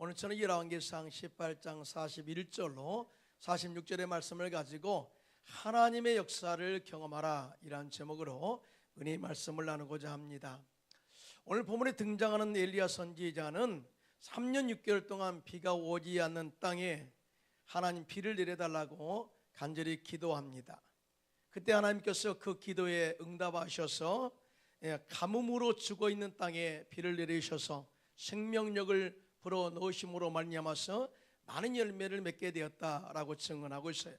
오늘 저는 열왕기상 18장 41절로 46절의 말씀을 가지고 하나님의 역사를 경험하라 이란 제목으로 은혜의 말씀을 나누고자 합니다. 오늘 본문에 등장하는 엘리야 선지자는 3년 6개월 동안 비가 오지 않는 땅에 하나님 비를 내려달라고 간절히 기도합니다. 그때 하나님께서 그 기도에 응답하셔서 가뭄으로 죽어있는 땅에 비를 내리셔서 생명력을 불어넣으심으로 말미암아서 많은 열매를 맺게 되었다라고 증언하고 있어요.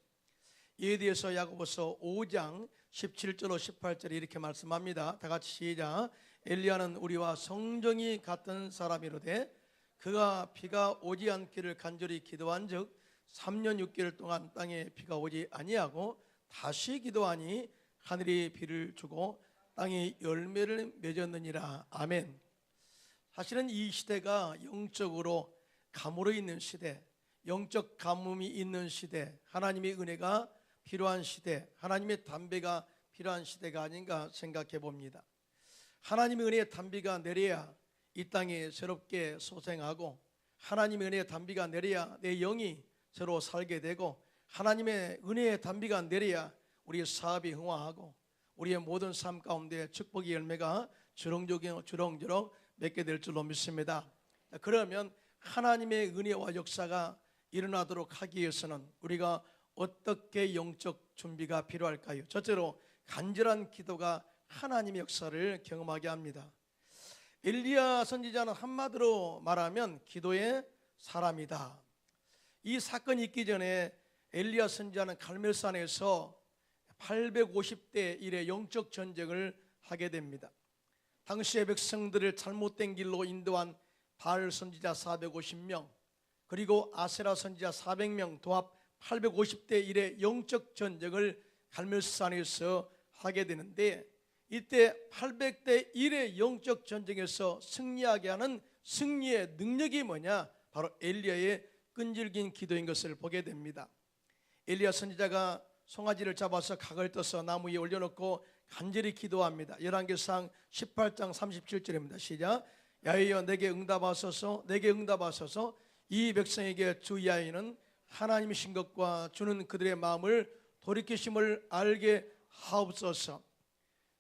이에 대해서 야고보서 5장 17절로 18절에 이렇게 말씀합니다. 다 같이 시작. 엘리야는 우리와 성정이 같은 사람이로되 그가 비가 오지 않기를 간절히 기도한즉 3년 6개월 동안 땅에 비가 오지 아니하고 다시 기도하니 하늘이 비를 주고 땅이 열매를 맺었느니라. 아멘. 사실은 이 시대가 영적으로 가물어 있는 시대, 영적 가뭄이 있는 시대, 하나님의 은혜가 필요한 시대, 하나님의 담비가 필요한 시대가 아닌가 생각해 봅니다. 하나님의 은혜의 담비가 내려야 이 땅에 새롭게 소생하고, 하나님의 은혜의 담비가 내려야 내 영이 새로 살게 되고, 하나님의 은혜의 담비가 내려야 우리의 사업이 흥황하고 우리의 모든 삶 가운데 축복의 열매가 주렁주렁 맺게 될 줄로 믿습니다. 그러면 하나님의 은혜와 역사가 일어나도록 하기 위해서는 우리가 어떻게 영적 준비가 필요할까요? 첫째로 간절한 기도가 하나님의 역사를 경험하게 합니다. 엘리야 선지자는 한마디로 말하면 기도의 사람이다. 이 사건이 있기 전에 엘리야 선지자는 갈멜산에서 850대 1의 영적 전쟁을 하게 됩니다. 당시의 백성들을 잘못된 길로 인도한 바알 선지자 450명, 그리고 아세라 선지자 400명 도합 850대 1의 영적 전쟁을 갈멜산에서 하게 되는데, 이때 800대 1의 영적 전쟁에서 승리하게 하는 승리의 능력이 뭐냐? 바로 엘리야의 끈질긴 기도인 것을 보게 됩니다. 엘리야 선지자가 송아지를 잡아서 각을 떠서 나무 위에 올려놓고 간절히 기도합니다. 열왕기상 18장 37절입니다. 시작. 야훼여 내게 응답하소서, 내게 응답하소서. 이 백성에게 주 야훼는 하나님이신 것과 주는 그들의 마음을 돌이키심을 알게 하옵소서.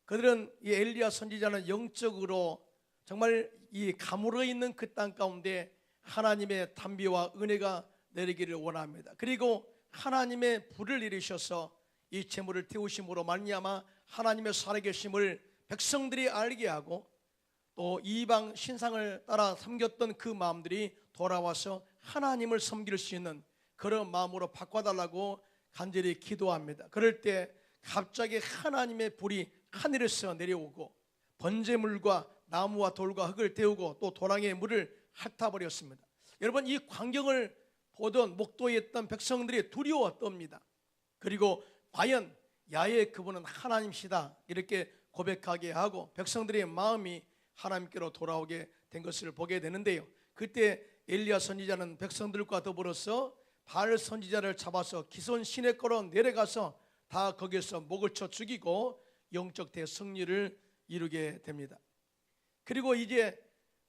그들은 이 엘리야 선지자는 영적으로 정말 이 가물어 있는 그 땅 가운데 하나님의 담비와 은혜가 내리기를 원합니다. 그리고 하나님의 불을 일으셔서 이 재물을 태우심으로 말미암아 하나님의 살아계심을 백성들이 알게 하고, 또 이방 신상을 따라 섬겼던 그 마음들이 돌아와서 하나님을 섬길 수 있는 그런 마음으로 바꿔달라고 간절히 기도합니다. 그럴 때 갑자기 하나님의 불이 하늘에서 내려오고 번제물과 나무와 돌과 흙을 태우고 또 도랑의 물을 핥아버렸습니다. 여러분, 이 광경을 보던 목도에 있던 백성들이 두려워 떱니다. 그리고 과연 야훼 그분은 하나님이시다 이렇게 고백하게 하고 백성들의 마음이 하나님께로 돌아오게 된 것을 보게 되는데요. 그때 엘리야 선지자는 백성들과 더불어서 바알 선지자를 잡아서 기손 시내가로 내려가서 다 거기서 목을 쳐 죽이고 영적 대승리를 이루게 됩니다. 그리고 이제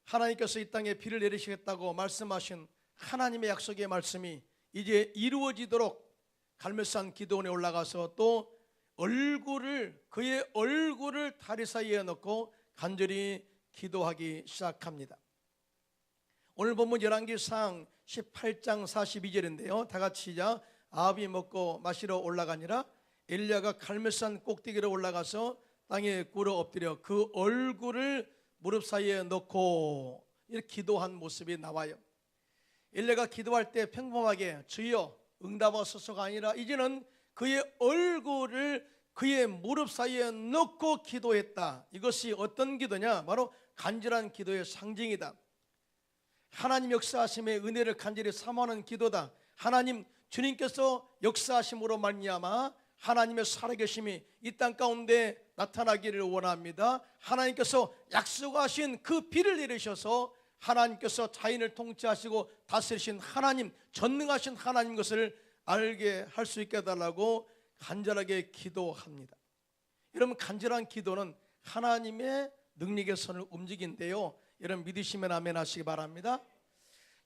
하나님께서 이 땅에 비를 내리시겠다고 말씀하신 하나님의 약속의 말씀이 이제 이루어지도록 갈멜산 기도원에 올라가서 또 그의 얼굴을 다리 사이에 넣고 간절히 기도하기 시작합니다. 오늘 본문 열왕기상 18장 42절인데요. 다 같이 시작. 아합이 먹고 마시러 올라가니라 엘리야가 갈멜산 꼭대기로 올라가서 땅에 꿇어 엎드려 그 얼굴을 무릎 사이에 넣고 이렇게 기도한 모습이 나와요. 엘리야가 기도할 때 평범하게 주여 응답하소서가 아니라 이제는 그의 얼굴을 그의 무릎 사이에 넣고 기도했다. 이것이 어떤 기도냐? 바로 간절한 기도의 상징이다. 하나님 역사하심의 은혜를 간절히 사모하는 기도다. 하나님 주님께서 역사하심으로 말미암아 하나님의 살아계심이 이 땅 가운데 나타나기를 원합니다. 하나님께서 약속하신 그 비를 내리셔서 하나님께서 자연을 통치하시고 다스리신 하나님, 전능하신 하나님 것을 알게 할 수 있게 해달라고 간절하게 기도합니다. 여러분, 간절한 기도는 하나님의 능력의 손을 움직인데요, 여러분 믿으시면 아멘 하시기 바랍니다.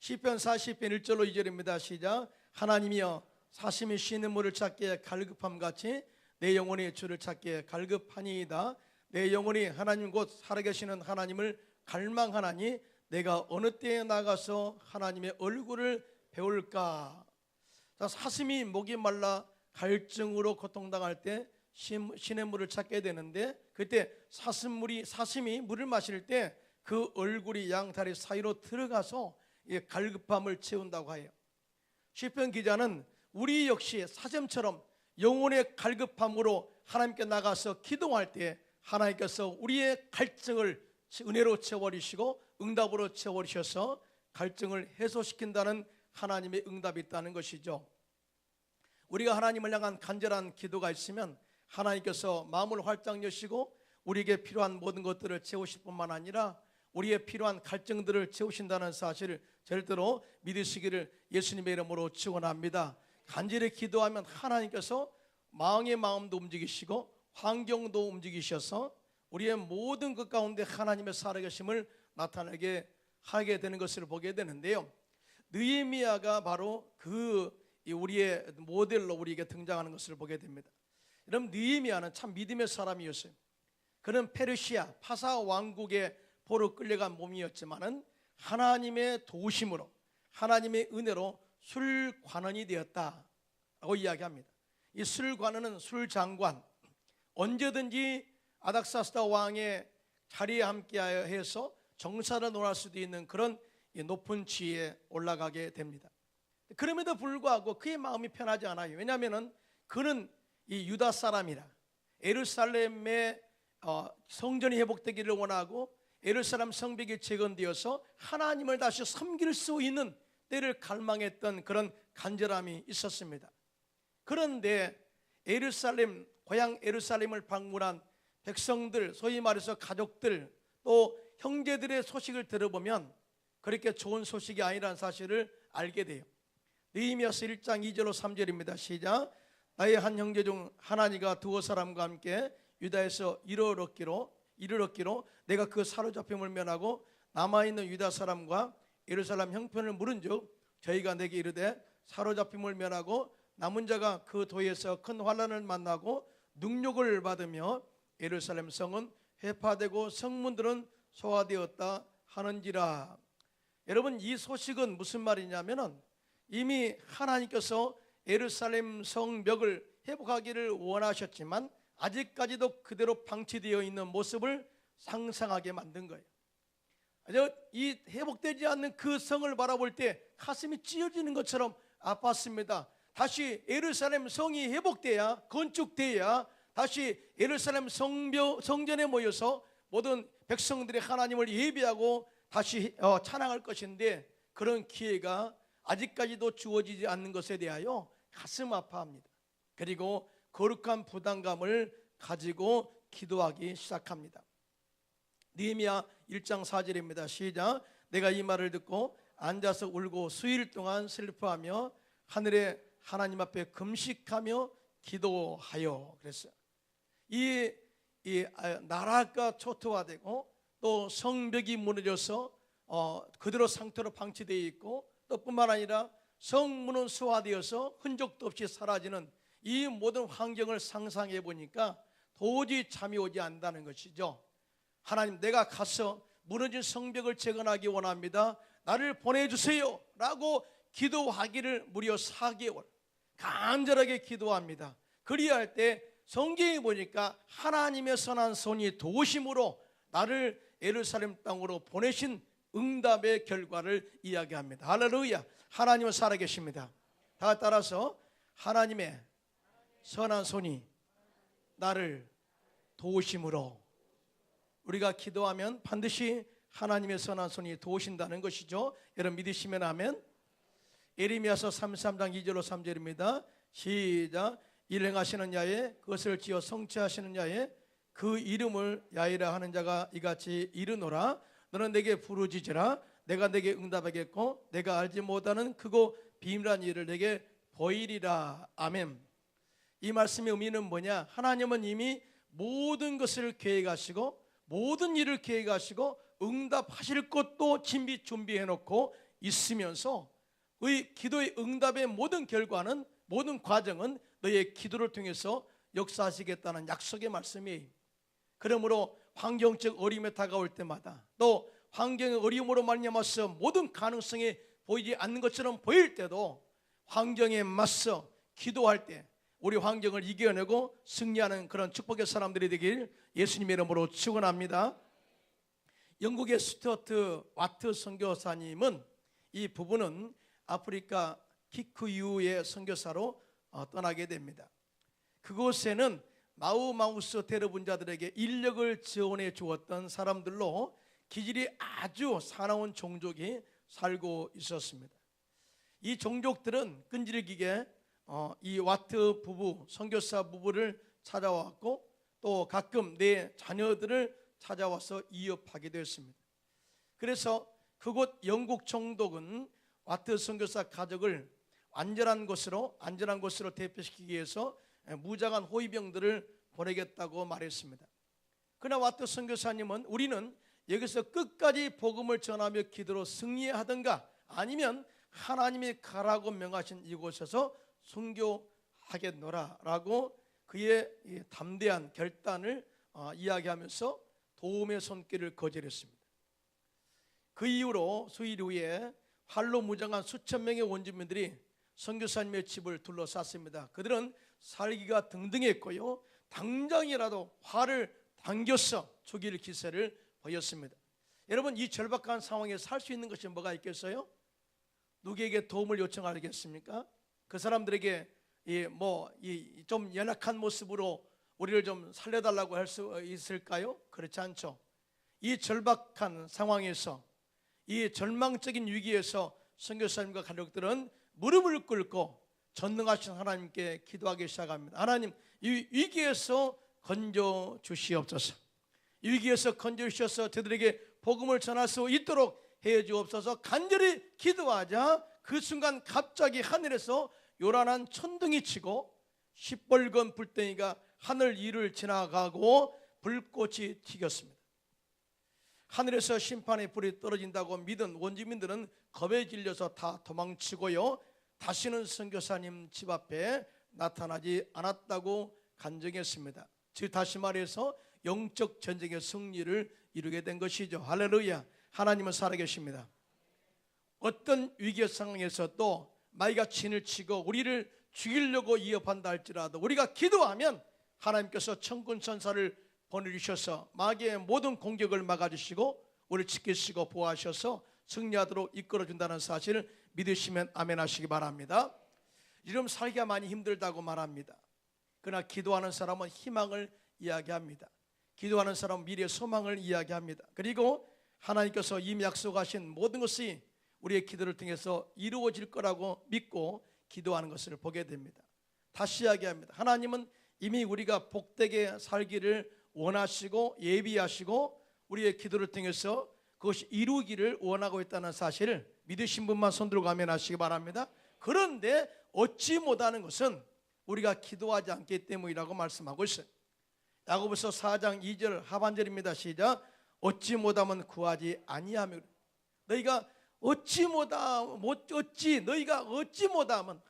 시편 40편 1절로 2절입니다. 시작. 하나님이여 사심이 쉬는 물을 찾기에 갈급함같이 내 영혼이 주를 찾기에 갈급하니이다. 내 영혼이 하나님 곧 살아계시는 하나님을 갈망하나니 내가 어느 때에 나가서 하나님의 얼굴을 배울까. 자, 사슴이 목이 말라 갈증으로 고통당할 때 신의 물을 찾게 되는데, 그때 사슴이 물을 마실 때 그 얼굴이 양다리 사이로 들어가서 갈급함을 채운다고 해요. 시편 기자는 우리 역시 사슴처럼 영혼의 갈급함으로 하나님께 나가서 기도할 때 하나님께서 우리의 갈증을 은혜로 채워주시고 응답으로 채워주셔서 갈증을 해소시킨다는 하나님의 응답이 있다는 것이죠. 우리가 하나님을 향한 간절한 기도가 있으면 하나님께서 마음을 활짝 여시고 우리에게 필요한 모든 것들을 채우실 뿐만 아니라 우리의 필요한 갈증들을 채우신다는 사실을 절대로 믿으시기를 예수님의 이름으로 축원합니다. 간절히 기도하면 하나님께서 마음의 마음도 움직이시고 환경도 움직이셔서 우리의 모든 것 가운데 하나님의 살아계심을 나타나게 하게 되는 것을 보게 되는데요. 느헤미야가 바로 우리의 모델로 우리에게 등장하는 것을 보게 됩니다. 여러분, 느헤미야는 참 믿음의 사람이었어요. 그는 페르시아 파사 왕국의 포로 끌려간 몸이었지만은 하나님의 도우심으로 하나님의 은혜로 술관원이 되었다라고 이야기합니다. 이 술관원은 술장관, 언제든지 아닥사스다 왕의 자리에 함께하여 해서 정사를 논할 수도 있는 그런 높은 지위에 올라가게 됩니다. 그럼에도 불구하고 그의 마음이 편하지 않아요. 왜냐하면 그는 이 유다 사람이라 예루살렘의 성전이 회복되기를 원하고 예루살렘 성벽이 재건되어서 하나님을 다시 섬길 수 있는 때를 갈망했던 그런 간절함이 있었습니다. 그런데 고향 예루살렘을 방문한 백성들, 소위 말해서 가족들, 또 형제들의 소식을 들어보면 그렇게 좋은 소식이 아니라는 사실을 알게 돼요. 느헤미야서 1장 2절로 3절입니다. 시작. 나의 한 형제 중 하나니가 두어 사람과 함께 유다에서 이르렀기로 내가 그 사로잡힘을 면하고 남아있는 유다 사람과 예루살렘 형편을 물은즉 저희가 내게 이르되 사로잡힘을 면하고 남은 자가 그 도에서 큰 환난을 만나고 능욕을 받으며 예루살렘 성은 회파되고 성문들은 소화되었다 하는지라. 여러분, 이 소식은 무슨 말이냐면은 이미 하나님께서 예루살렘 성벽을 회복하기를 원하셨지만 아직까지도 그대로 방치되어 있는 모습을 상상하게 만든 거예요. 이 회복되지 않는 그 성을 바라볼 때 가슴이 찢어지는 것처럼 아팠습니다. 다시 예루살렘 성이 회복돼야, 건축돼야 다시 예루살렘 성전에 모여서 모든 백성들이 하나님을 예배하고 다시 찬양할 것인데 그런 기회가 아직까지도 주어지지 않는 것에 대하여 가슴 아파합니다. 그리고 거룩한 부담감을 가지고 기도하기 시작합니다. 느헤미야 1장 4절입니다. 시작. 내가 이 말을 듣고 앉아서 울고 수일 동안 슬퍼하며 하늘의 하나님 앞에 금식하며 기도하여 그랬어요. 이 나라가 초토화되고 또 성벽이 무너져서 그대로 상태로 방치되어 있고 또 뿐만 아니라 성문은 소화되어서 흔적도 없이 사라지는 이 모든 환경을 상상해 보니까 도저히 잠이 오지 않는다는 것이죠. 하나님, 내가 가서 무너진 성벽을 재건하기 원합니다. 나를 보내주세요 라고 기도하기를 무려 4개월 간절하게 기도합니다. 그리할 때 성경에 보니까 하나님의 선한 손이 도우심으로 나를 예루살렘 땅으로 보내신 응답의 결과를 이야기합니다. 할렐루야. 하나님은 살아계십니다. 다 따라서 하나님의 선한 손이 나를 도우심으로. 우리가 기도하면 반드시 하나님의 선한 손이 도우신다는 것이죠. 여러분 믿으시면 아멘. 예레미야서 33장 2절로 3절입니다. 시작. 일행하시는 야에 그것을 지어 성취하시는 야에 그 이름을 야이라 하는 자가 이같이 이르노라. 너는 내게 부르짖으라. 내가 내게 응답하겠고 내가 알지 못하는 크고 비밀한 일을 내게 보이리라. 아멘. 이 말씀의 의미는 뭐냐? 하나님은 이미 모든 것을 계획하시고 모든 일을 계획하시고 응답하실 것도 준비해 놓고 있으면서 의 기도의 응답의 모든 결과는, 모든 과정은 너의 기도를 통해서 역사하시겠다는 약속의 말씀이에요. 그러므로 환경적 어려움에 다가올 때마다, 또 환경의 어려움으로 말미암아서 모든 가능성이 보이지 않는 것처럼 보일 때도 환경에 맞서 기도할 때 우리 환경을 이겨내고 승리하는 그런 축복의 사람들이 되길 예수님의 이름으로 축원합니다. 영국의 스튜어트 와트 선교사님은, 이 부부는 아프리카 키쿠유의 선교사로 떠나게 됩니다. 그곳에는 마우마우스 대러분자들에게 인력을 지원해 주었던 사람들로 기질이 아주 사나운 종족이 살고 있었습니다. 이 종족들은 끈질기게 이 와트 부부, 선교사 부부를 찾아왔고, 또 가끔 내 자녀들을 찾아와서 위협하기도 했습니다. 그래서 그곳 영국 총독은 와트 선교사 가족을 안전한 곳으로 대피시키기 위해서 무장한 호위병들을 보내겠다고 말했습니다. 그러나 와트 선교사님은, 우리는 여기서 끝까지 복음을 전하며 기도로 승리하든가 아니면 하나님이 가라고 명하신 이곳에서 선교하겠노라 라고 그의 담대한 결단을 이야기하면서 도움의 손길을 거절했습니다. 그 이후로 수일 후에 활로 무장한 수천 명의 원주민들이 선교사님의 집을 둘러쌌습니다. 그들은 살기가 등등했고요, 당장이라도 활을 당겨서 죽일 기세를 보였습니다. 여러분, 이 절박한 상황에 살 수 있는 것이 뭐가 있겠어요? 누구에게 도움을 요청하겠습니까? 그 사람들에게 좀 연약한 모습으로 우리를 좀 살려달라고 할 수 있을까요? 그렇지 않죠. 이 절박한 상황에서, 이 절망적인 위기에서 선교사님과 가족들은 무릎을 꿇고 전능하신 하나님께 기도하기 시작합니다. 하나님, 이 위기에서 건져 주시옵소서. 이 위기에서 건져 주셔서 저들에게 복음을 전할 수 있도록 해 주옵소서. 간절히 기도하자 그 순간 갑자기 하늘에서 요란한 천둥이 치고 시뻘건 불덩이가 하늘 위를 지나가고 불꽃이 튀겼습니다. 하늘에서 심판의 불이 떨어진다고 믿은 원주민들은 겁에 질려서 다 도망치고요, 다시는 선교사님 집 앞에 나타나지 않았다고 간증했습니다. 즉 다시 말해서 영적 전쟁의 승리를 이루게 된 것이죠. 할렐루야. 하나님은 살아계십니다. 어떤 위기 상황에서도 마귀가 진을 치고 우리를 죽이려고 위협한다 할지라도 우리가 기도하면 하나님께서 천군 천사를 보내주셔서 마귀의 모든 공격을 막아주시고 우리를 지키시고 보호하셔서 승리하도록 이끌어준다는 사실을 믿으시면 아멘 하시기 바랍니다. 이런 살기가 많이 힘들다고 말합니다. 그러나 기도하는 사람은 희망을 이야기합니다. 기도하는 사람은 미래의 소망을 이야기합니다. 그리고 하나님께서 이미 약속하신 모든 것이 우리의 기도를 통해서 이루어질 거라고 믿고 기도하는 것을 보게 됩니다. 다시 이야기합니다. 하나님은 이미 우리가 복되게 살기를 원하시고 예비하시고 우리의 기도를 통해서 그것이 이루기를 원하고 있다는 사실을 믿으신 분만 손들고 아멘 하시기 바랍니다. 그런데 얻지 못하는 것은 우리가 기도하지 않기 때문이라고 말씀하고 있어요. 야고보서 4장 2절 하반절입니다. 시작. 얻지 못하면 구하지 아니하며. 너희가 얻지 못하면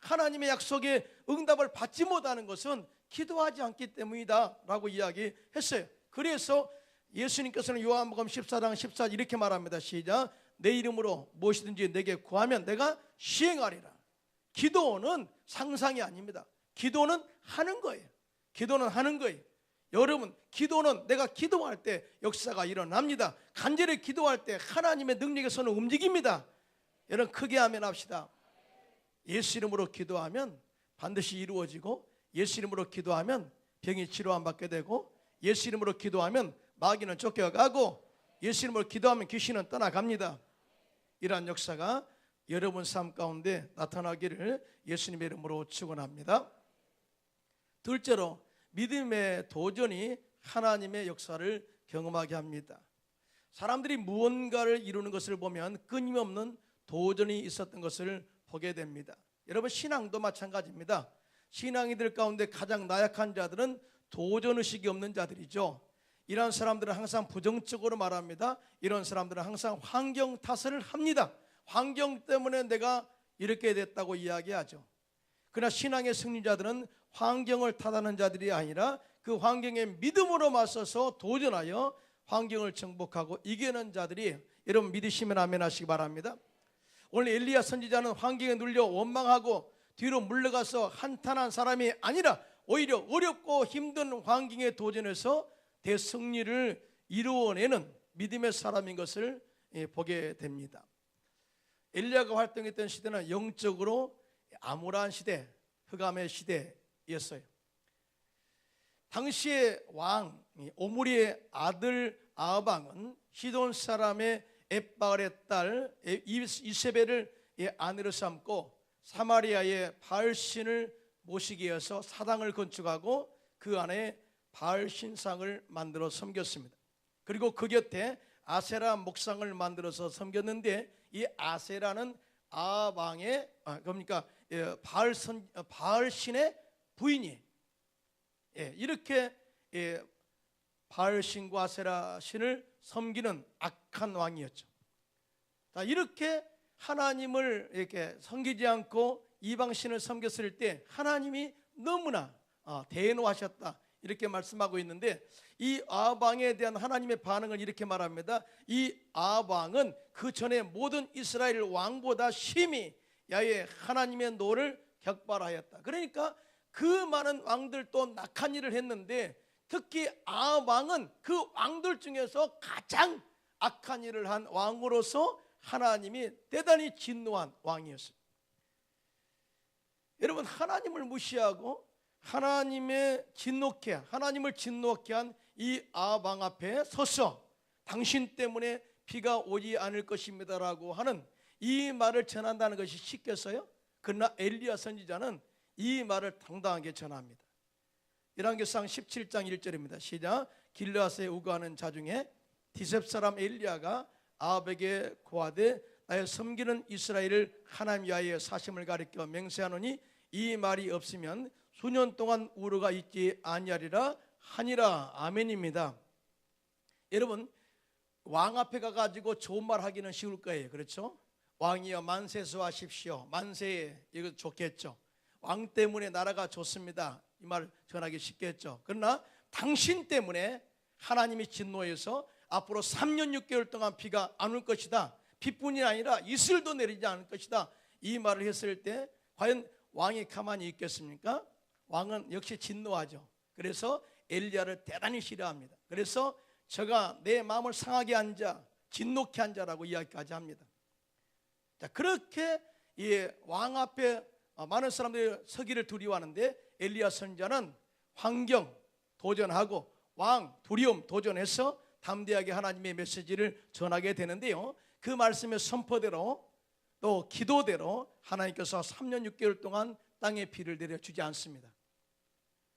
하나님의 약속에 응답을 받지 못하는 것은 기도하지 않기 때문이다 라고 이야기했어요. 그래서 예수님께서는 요한복음 14장 14절 이렇게 말합니다. 시작. 내 이름으로 무엇이든지 내게 구하면 내가 시행하리라. 기도는 상상이 아닙니다. 기도는 하는 거예요. 기도는 하는 거예요. 여러분, 기도는 내가 기도할 때 역사가 일어납니다. 간절히 기도할 때 하나님의 능력의 손은 움직입니다. 여러분, 크게 아멘 합시다. 예수 이름으로 기도하면 반드시 이루어지고, 예수 이름으로 기도하면 병이 치료 안 받게 되고, 예수 이름으로 기도하면 마귀는 쫓겨가고, 예수 이름으로 기도하면 귀신은 떠나갑니다. 이러한 역사가 여러분 삶 가운데 나타나기를 예수님의 이름으로 축원합니다. 둘째로, 믿음의 도전이 하나님의 역사를 경험하게 합니다. 사람들이 무언가를 이루는 것을 보면 끊임없는 도전이 있었던 것을 보게 됩니다. 여러분, 신앙도 마찬가지입니다. 신앙이들 가운데 가장 나약한 자들은 도전의식이 없는 자들이죠. 이런 사람들은 항상 부정적으로 말합니다. 이런 사람들은 항상 환경 탓을 합니다. 환경 때문에 내가 이렇게 됐다고 이야기하죠. 그러나 신앙의 승리자들은 환경을 탓하는 자들이 아니라 그 환경에 믿음으로 맞서서 도전하여 환경을 정복하고 이기는 자들이, 여러분 믿으시면 아멘 하시기 바랍니다. 오늘 엘리야 선지자는 환경에 눌려 원망하고 뒤로 물러가서 한탄한 사람이 아니라 오히려 어렵고 힘든 환경에 도전해서 대승리를 이루어내는 믿음의 사람인 것을 보게 됩니다. 엘리야가 활동했던 시대는 영적으로 암울한 시대, 흑암의 시대였어요. 당시의 왕 오므리의 아들 아합왕은 시돈 사람의 엣바알의 딸 이세벨을 아내로 삼고 사마리아의 바알신을 모시기 위해서 사당을 건축하고 그 안에 바알 신상을 만들어 섬겼습니다. 그리고 그 곁에 아세라 목상을 만들어서 섬겼는데, 이 아세라는 아합왕의 그러니까 바알신의 부인이, 이렇게 바알신과 아세라 신을 섬기는 악한 왕이었죠. 자, 이렇게 하나님을 이렇게 섬기지 않고 이방신을 섬겼을 때 하나님이 너무나 대노하셨다, 이렇게 말씀하고 있는데, 이 아합 왕에 대한 하나님의 반응을 이렇게 말합니다. 이 아합 왕은 그 전에 모든 이스라엘 왕보다 심히 야훼 하나님의 노를 격발하였다. 그러니까 그 많은 왕들도 낙한 일을 했는데 특히 아합 왕은 그 왕들 중에서 가장 악한 일을 한 왕으로서 하나님이 대단히 진노한 왕이었습니다. 여러분, 하나님을 무시하고 하나님을 진노케 한 이 아합 왕 앞에 서서 당신 때문에 비가 오지 않을 것입니다라고 하는 이 말을 전한다는 것이 쉽겠어요? 그러나 엘리야 선지자는 이 말을 당당하게 전합니다. 열왕기상 17장 1절입니다. 시작. 길르앗에 우거하는 자 중에 디셉 사람 엘리야가 아합에게 고하되 나의 섬기는 이스라엘을 하나님 야훼의 사심을 가리켜 맹세하노니 이 말이 없으면 수년 동안 우르가 있지 아니하리라 하니라. 아멘입니다. 여러분, 왕 앞에 가가지고 좋은 말 하기는 쉬울 거예요. 그렇죠? 왕이여 만세수하십시오. 만세, 이거 좋겠죠. 왕 때문에 나라가 좋습니다, 이 말 전하기 쉽겠죠. 그러나 당신 때문에 하나님이 진노해서 앞으로 3년 6개월 동안 비가 안 올 것이다, 비뿐이 아니라 이슬도 내리지 않을 것이다, 이 말을 했을 때 과연 왕이 가만히 있겠습니까? 왕은 역시 진노하죠. 그래서 엘리야를 대단히 싫어합니다. 그래서 저가 내 마음을 상하게 한 자, 진노케 한 자라고 이야기까지 합니다. 자, 그렇게 왕 앞에 많은 사람들이 서기를 두려워하는데 엘리야 선지자는 환경 도전하고 왕 두려움 도전해서 담대하게 하나님의 메시지를 전하게 되는데요, 그 말씀의 선포대로 또 기도대로 하나님께서 3년 6개월 동안 땅에 비를 내려주지 않습니다.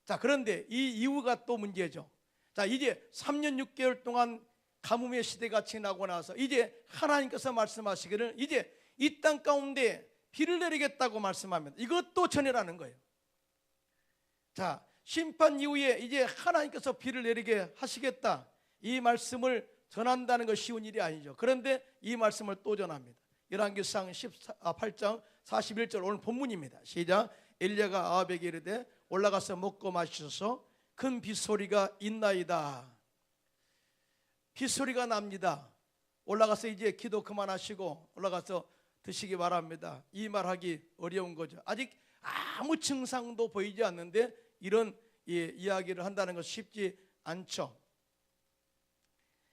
자, 그런데 이 이유가 또 문제죠. 자, 이제 3년 6개월 동안 가뭄의 시대가 지나고 나서 이제 하나님께서 말씀하시기를 이제 이 땅 가운데 비를 내리겠다고 말씀합니다. 이것도 전해라는 거예요. 자, 심판 이후에 이제 하나님께서 비를 내리게 하시겠다, 이 말씀을 전한다는 것이 쉬운 일이 아니죠. 그런데 이 말씀을 또 전합니다. 열왕기상 18장 41절 오늘 본문입니다. 시작. 엘리야가 아합에게 이르되 올라가서 먹고 마시소서. 큰 빗소리가 있나이다. 빗소리가 납니다. 올라가서 이제 기도 그만하시고 올라가서 드시기 바랍니다. 이 말하기 어려운 거죠. 아직 아무 증상도 보이지 않는데 이런 이야기를 한다는 것은 쉽지 않죠.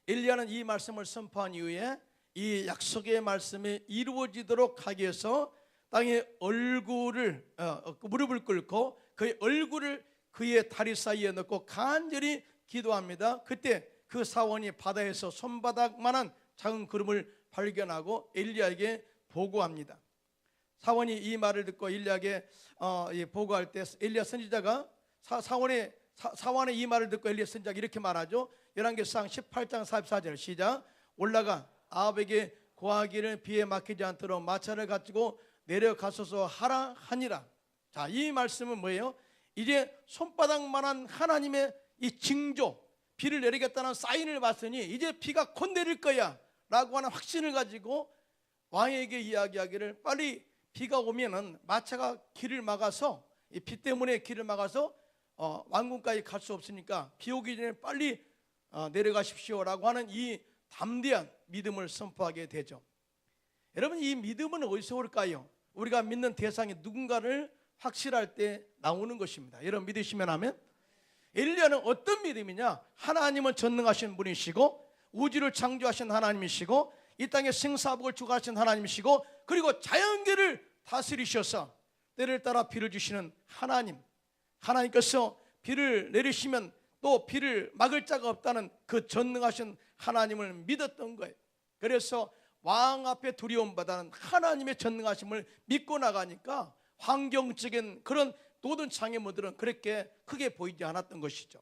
엘리야는 이 말씀을 선포한 이후에 이 약속의 말씀이 이루어지도록 하기 위해서 땅에 무릎을 꿇고 그의 얼굴을 그의 다리 사이에 넣고 간절히 기도합니다. 그때 그 사원이 바다에서 손바닥만한 작은 구름을 발견하고 엘리야에게 보고합니다. 사원이 이 말을 듣고 엘리야에게 보고할 때 엘리야 선지자가 사원의 이 말을 듣고 엘리야 선지자가 이렇게 말하죠. 열왕기상 18장 44절 시작. 올라가 아합에게 고하기를 비에 막히지 않도록 마차를 가지고 내려가소서 하라 하니라. 자, 이 말씀은 뭐예요? 이제 손바닥만한 하나님의 이 징조, 비를 내리겠다는 사인을 봤으니 이제 비가 곧 내릴 거야 라고 하는 확신을 가지고 왕에게 이야기하기를 빨리 비가 오면은 마차가 길을 막아서 이 비 때문에 길을 막아서 왕궁까지 갈 수 없으니까 비 오기 전에 빨리 내려가십시오라고 하는 이 담대한 믿음을 선포하게 되죠. 여러분, 이 믿음은 어디서 올까요? 우리가 믿는 대상이 누군가를 확실할 때 나오는 것입니다. 여러분 믿으시면 하면, 엘리야는 어떤 믿음이냐? 하나님은 전능하신 분이시고 우주를 창조하신 하나님이시고 이 땅의 생사복을 주관하신 하나님이시고 그리고 자연계를 다스리셔서 때를 따라 비를 주시는 하나님께서 비를 내리시면 또 비를 막을 자가 없다는 그 전능하신 하나님을 믿었던 거예요. 그래서 왕 앞에 두려움보다는 하나님의 전능하심을 믿고 나가니까 환경적인 그런 모든 장애물들은 그렇게 크게 보이지 않았던 것이죠.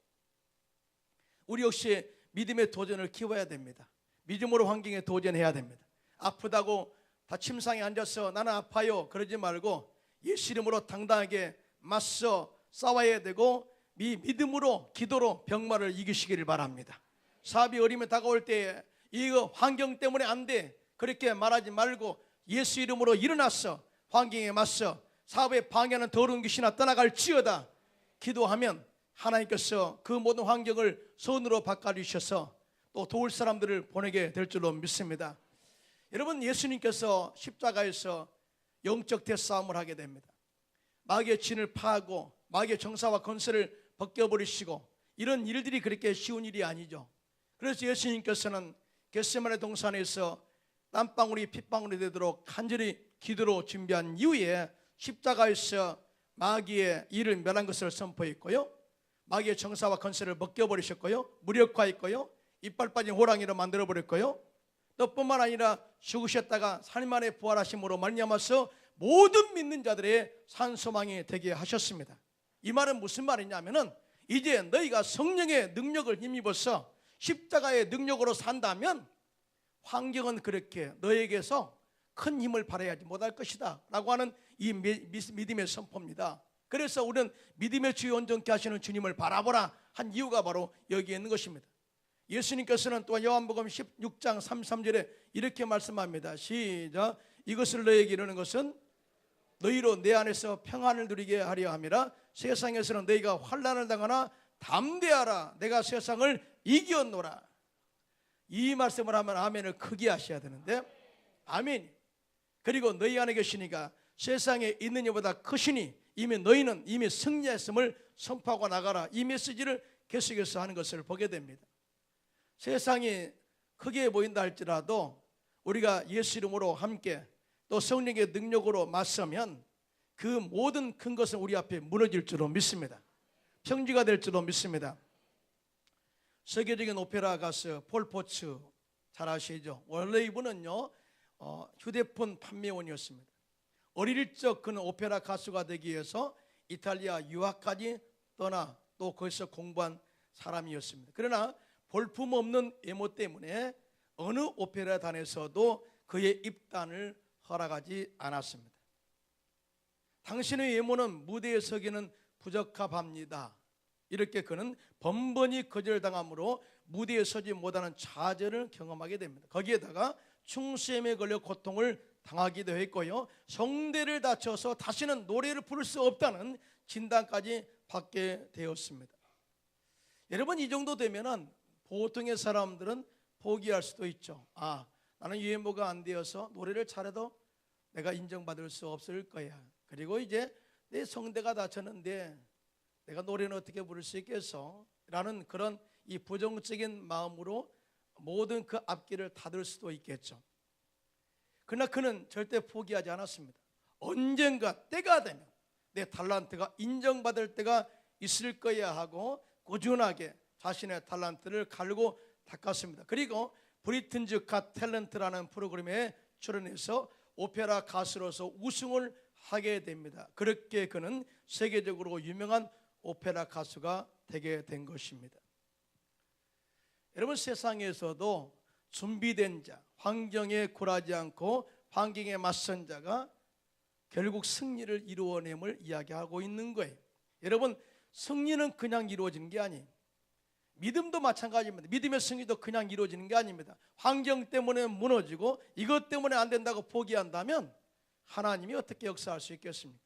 우리 역시 믿음의 도전을 키워야 됩니다. 믿음으로 환경에 도전해야 됩니다. 아프다고 다 침상에 앉아서 나는 아파요 그러지 말고 예수 이름으로 당당하게 맞서 싸워야 되고 믿음으로 기도로 병마를 이기시기를 바랍니다. 사업이 어려움이 다가올 때 이거 환경 때문에 안 돼 그렇게 말하지 말고 예수 이름으로 일어나서 환경에 맞서 사업에 방해하는 더러운 귀신아 떠나갈지어다 기도하면 하나님께서 그 모든 환경을 선으로 바꿔주셔서 또 도울 사람들을 보내게 될 줄로 믿습니다. 여러분, 예수님께서 십자가에서 영적 대싸움을 하게 됩니다. 마귀의 진을 파하고 마귀의 정사와 권세를 벗겨버리시고 이런 일들이 그렇게 쉬운 일이 아니죠. 그래서 예수님께서는 겟세마네 동산에서 땀방울이 핏방울이 되도록 간절히 기도로 준비한 이후에 십자가에서 마귀의 일을 멸한 것을 선포했고요, 마귀의 정사와 권세를 벗겨버리셨고요, 무력화했고요, 이빨 빠진 호랑이로 만들어버렸고요, 또 뿐만 아니라 죽으셨다가 3일 만에 부활하심으로 말미암아서 모든 믿는 자들의 산소망이 되게 하셨습니다. 이 말은 무슨 말이냐면은 이제 너희가 성령의 능력을 힘입어서 십자가의 능력으로 산다면 환경은 그렇게 너에게서 큰 힘을 발휘하지 못할 것이다 라고 하는 이 믿음의 선포입니다. 그래서 우리는 믿음의 주요 온전케 하시는 주님을 바라보라 한 이유가 바로 여기에 있는 것입니다. 예수님께서는 또한 요한복음 16장 33절에 이렇게 말씀합니다. 시작. 이것을 너에게 이르는 것은 너희로 내 안에서 평안을 누리게 하려 함이라. 세상에서는 너희가 환난을 당하나 담대하라 내가 세상을 이겼노라. 이 말씀을 하면 아멘을 크게 하셔야 되는데, 아멘. 그리고 너희 안에 계시니까 세상에 있는 이보다 크시니 이미 너희는 이미 승리했음을 선포하고 나가라. 이 메시지를 계속해서 하는 것을 보게 됩니다. 세상이 크게 보인다 할지라도 우리가 예수 이름으로 함께 또 성령의 능력으로 맞서면 그 모든 큰 것은 우리 앞에 무너질 줄로 믿습니다. 평지가 될 줄로 믿습니다. 세계적인 오페라 가수 폴 포츠 잘 아시죠? 원래 이분은요 휴대폰 판매원이었습니다. 어릴 적 그는 오페라 가수가 되기 위해서 이탈리아 유학까지 떠나 또 거기서 공부한 사람이었습니다. 그러나 볼품없는 외모 때문에 어느 오페라단에서도 그의 입단을 허락하지 않았습니다. 당신의 외모는 무대에 서기는 부적합합니다. 이렇게 그는 번번이 거절당함으로 무대에 서지 못하는 좌절을 경험하게 됩니다. 거기에다가 충수염에 걸려 고통을 당하기도 했고요, 성대를 다쳐서 다시는 노래를 부를 수 없다는 진단까지 받게 되었습니다. 여러분, 이 정도 되면은 보통의 사람들은 포기할 수도 있죠. 나는 외모가 안 되어서 노래를 잘해도 내가 인정받을 수 없을 거야. 그리고 이제 내 성대가 다쳤는데 내가 노래는 어떻게 부를 수 있겠어? 라는 그런 이 부정적인 마음으로 모든 그 앞길을 닫을 수도 있겠죠. 그러나 그는 절대 포기하지 않았습니다. 언젠가 때가 되면 내 달란트가 인정받을 때가 있을 거야 하고 꾸준하게 자신의 달란트를 갈고 닦았습니다. 그리고 브리튼즈 갓 탤런트라는 프로그램에 출연해서 오페라 가수로서 우승을 하게 됩니다. 그렇게 그는 세계적으로 유명한 오페라 가수가 되게 된 것입니다. 여러분, 세상에서도 준비된 자, 환경에 굴하지 않고 환경에 맞선 자가 결국 승리를 이루어냄을 이야기하고 있는 거예요. 여러분, 승리는 그냥 이루어지는 게 아니에요. 믿음도 마찬가지입니다. 믿음의 승리도 그냥 이루어지는 게 아닙니다. 환경 때문에 무너지고 이것 때문에 안 된다고 포기한다면 하나님이 어떻게 역사할 수 있겠습니까?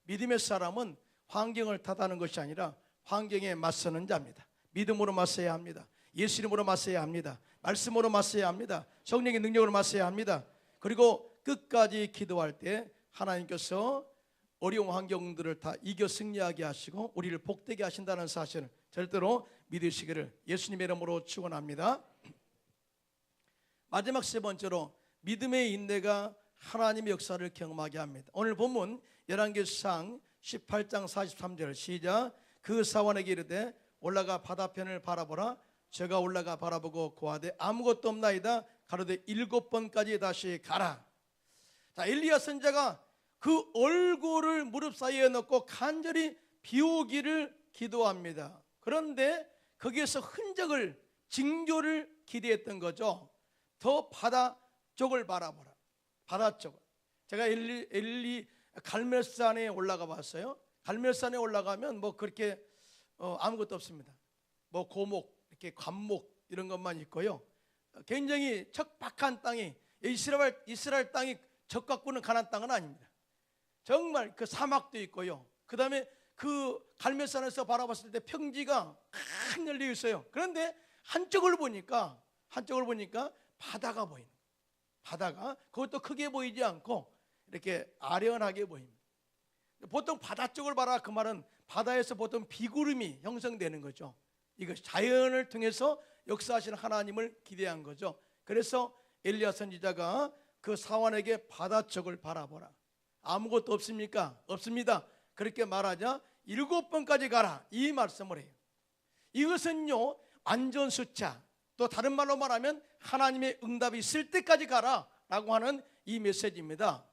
믿음의 사람은 환경을 탓하는 것이 아니라 환경에 맞서는 자입니다. 믿음으로 맞서야 합니다. 예수 이름으로 맞서야 합니다. 말씀으로 맞서야 합니다. 성령의 능력으로 맞서야 합니다. 그리고 끝까지 기도할 때 하나님께서 어려운 환경들을 다 이겨 승리하게 하시고 우리를 복되게 하신다는 사실을 절대로 믿으시기를 예수님의 이름으로 축원합니다. 마지막 세 번째로 믿음의 인내가 하나님의 역사를 경험하게 합니다. 오늘 본문 열왕기상 18장 43절 시작. 그 사원에게 이르되 올라가 바다편을 바라보라. 저가 올라가 바라보고 고하되 아무것도 없나이다. 가로되 7번까지 다시 가라. 자, 엘리야 선지자가 그 얼굴을 무릎 사이에 넣고 간절히 비 오기를 기도합니다. 그런데 거기에서 흔적을, 징조를 기대했던 거죠. 더 바다 쪽을 바라보라. 바다 쪽을. 제가 엘리 갈멜산에 올라가 봤어요. 갈멜산에 올라가면 뭐 그렇게 아무것도 없습니다. 뭐 고목, 이렇게 관목 이런 것만 있고요. 굉장히 척박한 땅이, 이스라엘 땅이 적 갖고는 가난 땅은 아닙니다. 정말 그 사막도 있고요. 그 다음에 그 갈멜산에서 바라봤을 때 평지가 큰 열려 있어요. 그런데 한쪽을 보니까 바다가 보이는 거예요. 바다가 그것도 크게 보이지 않고 이렇게 아련하게 보입니다. 보통 바다 쪽을 봐라 그 말은 바다에서 보통 비구름이 형성되는 거죠. 이것이 자연을 통해서 역사하시는 하나님을 기대한 거죠. 그래서 엘리야 선지자가 그 사원에게 바다 쪽을 바라보라. 아무것도 없습니까? 없습니다. 그렇게 말하자 7번까지 가라 이 말씀을 해요. 이것은요 완전 숫자, 또 다른 말로 말하면 하나님의 응답이 있을 때까지 가라 라고 하는 이 메시지입니다.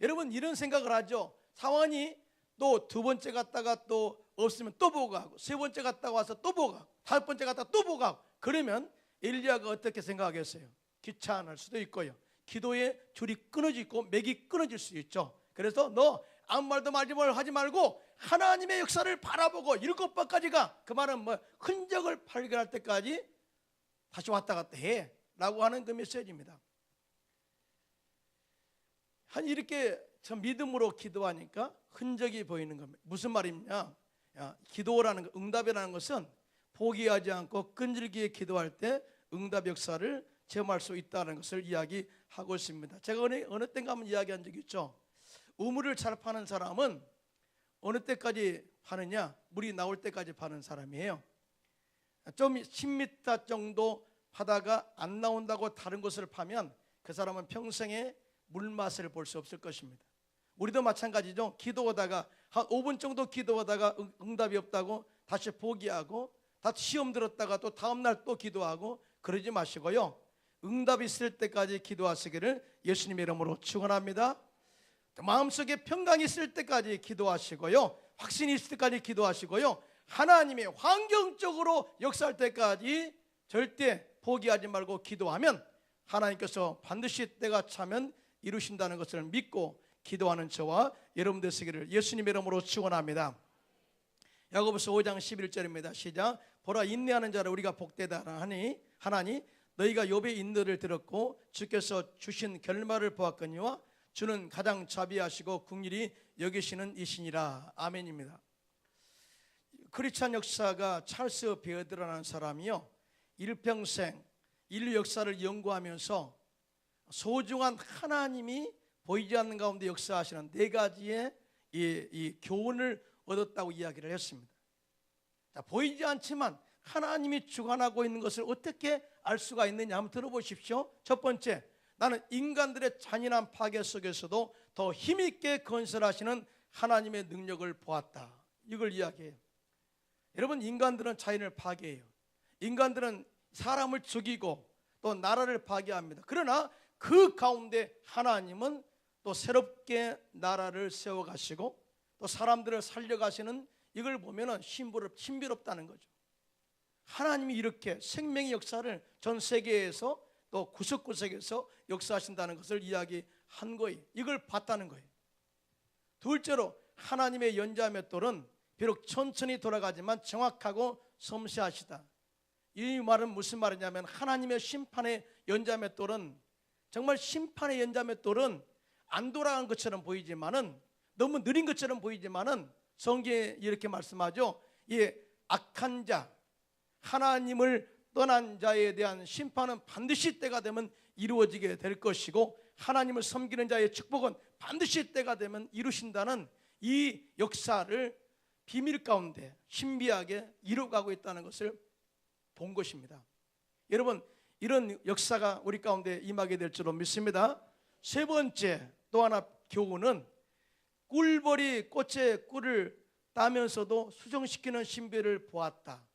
여러분 이런 생각을 하죠. 사원이 또 2번째 갔다가 또 없으면 또 보고 가고, 3번째 갔다가 와서 또 보고 가고, 5번째 갔다가 또 보고 가고, 그러면 엘리야가 어떻게 생각하겠어요? 귀찮을 수도 있고요, 기도의 줄이 끊어지고 맥이 끊어질 수 있죠. 그래서 너 아무 말도 하지 말고 하나님의 역사를 바라보고 7번까지 가. 그 말은 뭐 흔적을 발견할 때까지 다시 왔다 갔다 해 라고 하는 그 메시지입니다. 한 이렇게 저 믿음으로 기도하니까 흔적이 보이는 겁니다. 무슨 말이냐? 기도라는 것, 응답이라는 것은 포기하지 않고 끈질기게 기도할 때 응답 역사를 체험할 수 있다는 것을 이야기하고 있습니다. 제가 어느 때인가 한번 이야기한 적이 있죠. 우물을 잘 파는 사람은 어느 때까지 파느냐? 물이 나올 때까지 파는 사람이에요. 좀 10m 정도 파다가 안 나온다고 다른 곳을 파면 그 사람은 평생에 물맛을 볼 수 없을 것입니다. 우리도 마찬가지죠. 기도하다가 한 5분 정도 기도하다가 응답이 없다고 다시 포기하고, 다시 시험 들었다가 또 다음날 또 기도하고 그러지 마시고요, 응답이 있을 때까지 기도하시기를 예수님의 이름으로 축원합니다. 마음속에 평강이 있을 때까지 기도하시고요, 확신이 있을 때까지 기도하시고요, 하나님의 환경적으로 역사할 때까지 절대 포기하지 말고 기도하면 하나님께서 반드시 때가 차면 이루신다는 것을 믿고 기도하는 저와 여러분 되시기를 예수님의 이름으로 축원합니다. 야고보서 5장 11절입니다. 시작. 보라, 인내하는 자를 우리가 복되다 하나니 너희가 욥의 인내를 들었고 주께서 주신 결말을 보았거니와 주는 가장 자비하시고 긍휼히 여기시는 이시니라. 아멘입니다. 크리스찬 역사가 찰스 베어드라는 사람이요, 일평생 인류 역사를 연구하면서 소중한 하나님이 보이지 않는 가운데 역사하시는 4가지의 이 교훈을 얻었다고 이야기를 했습니다. 자, 보이지 않지만 하나님이 주관하고 있는 것을 어떻게 알 수가 있느냐 한번 들어보십시오. 첫 번째, 나는 인간들의 잔인한 파괴 속에서도 더 힘있게 건설하시는 하나님의 능력을 보았다. 이걸 이야기해요. 여러분, 인간들은 자연을 파괴해요. 인간들은 사람을 죽이고 또 나라를 파괴합니다. 그러나 그 가운데 하나님은 또 새롭게 나라를 세워가시고 또 사람들을 살려가시는, 이걸 보면 신비롭다는 거죠. 하나님이 이렇게 생명의 역사를 전 세계에서 또 구석구석에서 역사하신다는 것을 이야기한 거예요. 이걸 봤다는 거예요. 둘째로, 하나님의 연자 맷돌은 비록 천천히 돌아가지만 정확하고 섬세하시다. 이 말은 무슨 말이냐면 하나님의 심판의 연자맷돌은 정말 심판의 연자맷돌은 안 돌아간 것처럼 보이지만은 너무 느린 것처럼 보이지만은 성경에 이렇게 말씀하죠. 이 악한 자, 하나님을 떠난 자에 대한 심판은 반드시 때가 되면 이루어지게 될 것이고 하나님을 섬기는 자의 축복은 반드시 때가 되면 이루신다는 이 역사를 비밀 가운데 신비하게 이루어가고 있다는 것을 본 것입니다. 여러분, 이런 역사가 우리 가운데 임하게 될 줄로 믿습니다. 세 번째 또 하나 교훈은 꿀벌이 꽃의 꿀을 따면서도 수정시키는 신비를 보았다.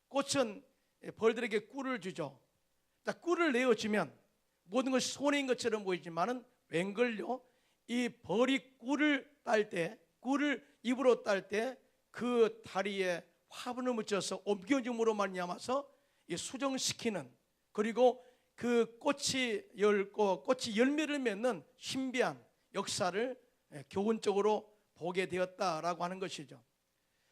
꽃은 벌들에게 꿀을 주죠. 자, 꿀을 내어주면 모든 것이 손해인 것처럼 보이지만은 웬걸요? 이 벌이 꿀을 딸 때, 꿀을 입으로 딸 때 그 다리에 화분을 묻혀서 옮겨줌으로 말미암아서 수정시키는, 그리고 그 꽃이 열고 꽃이 열매를 맺는 신비한 역사를 교훈적으로 보게 되었다라고 하는 것이죠.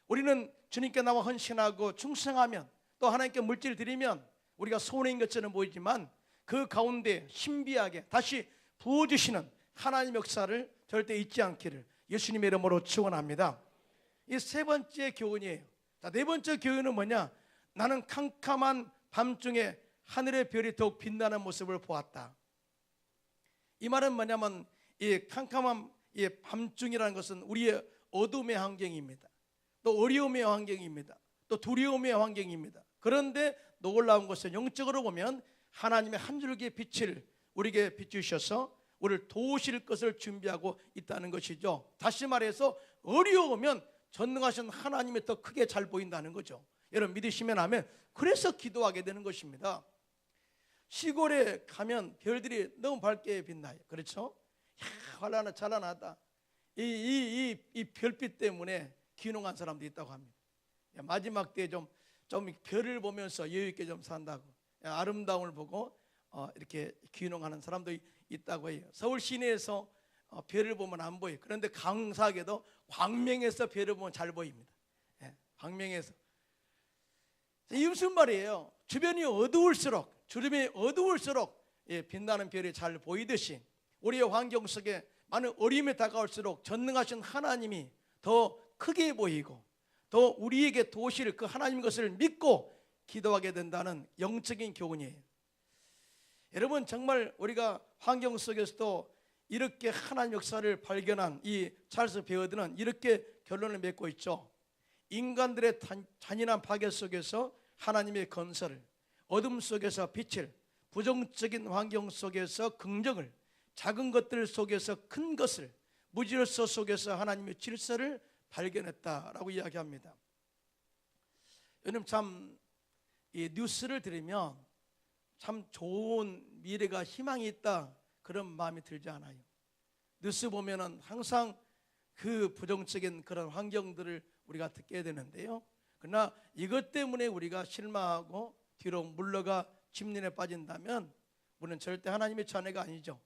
우리는 주님께 나와 헌신하고 충성하면 또 하나님께 물질 드리면 우리가 손해인 것처럼 보이지만 그 가운데 신비하게 다시 부어주시는 하나님 역사를 절대 잊지 않기를 예수님의 이름으로 축원합니다. 이 세 번째 교훈이에요. 자, 네 번째 교훈은 뭐냐? 나는 캄캄한 밤중에 하늘의 별이 더욱 빛나는 모습을 보았다. 이 말은 뭐냐면 이 캄캄한 이 밤중이라는 것은 우리의 어둠의 환경입니다. 또 어려움의 환경입니다. 또 두려움의 환경입니다. 그런데 놀라운 것은 영적으로 보면 하나님의 한 줄기의 빛을 우리에게 비추셔서 우리를 도우실 것을 준비하고 있다는 것이죠. 다시 말해서 어려우면 전능하신 하나님이 더 크게 잘 보인다는 거죠. 여러분 믿으시면 아멘. 그래서 기도하게 되는 것입니다. 시골에 가면 별들이 너무 밝게 빛나요. 그렇죠? 환란하다 찬란하다. 이 별빛 때문에 귀농한 사람도 있다고 합니다. 마지막 때에 좀 별을 보면서 여유 있게 좀 산다고, 아름다움을 보고 이렇게 귀농하는 사람도 있다고 해요. 서울 시내에서 별을 보면 안 보여요. 그런데 감사하게도 광명에서 별을 보면 잘 보입니다. 광명에서. 이 무슨 말이에요? 주변이 어두울수록 빛나는 별이 잘 보이듯이 우리의 환경 속에 많은 어려움이 다가올수록 전능하신 하나님이 더 크게 보이고 더 우리에게 도우실 그 하나님 것을 믿고 기도하게 된다는 영적인 교훈이에요. 여러분 정말 우리가 환경 속에서도 이렇게 하나님 역사를 발견한 이 찰스 베어드는 이렇게 결론을 맺고 있죠. 인간들의 잔인한 파괴 속에서 하나님의 건설을, 어둠 속에서 빛을, 부정적인 환경 속에서 긍정을, 작은 것들 속에서 큰 것을, 무질서 속에서 하나님의 질서를 발견했다라고 이야기합니다. 여러분 참 이 뉴스를 들으면 참 좋은 미래가 희망이 있다 그런 마음이 들지 않아요. 뉴스 보면은 항상 그 부정적인 그런 환경들을 우리가 듣게 되는데요. 그러나 이것 때문에 우리가 실망하고 뒤로 물러가 침륜에 빠진다면 우리는 절대 하나님의 자녀가 아니죠.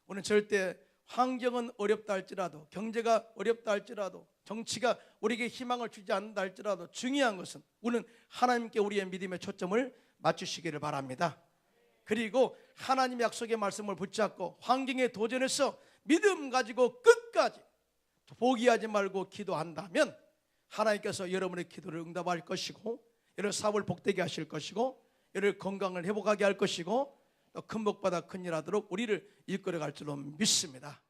우리는 절대 환경은 어렵다 할지라도, 경제가 어렵다 할지라도, 정치가 우리에게 희망을 주지 않는다 할지라도 중요한 것은 우리는 하나님께 우리의 믿음의 초점을 맞추시기를 바랍니다. 그리고 하나님의 약속의 말씀을 붙잡고 환경에 도전해서 믿음 가지고 끝까지 포기하지 말고 기도한다면 하나님께서 여러분의 기도를 응답할 것이고 여러분 사업을 복되게 하실 것이고 여러분 건강을 회복하게 할 것이고 또 큰 복받아 큰일 하도록 우리를 이끌어갈 줄로 믿습니다.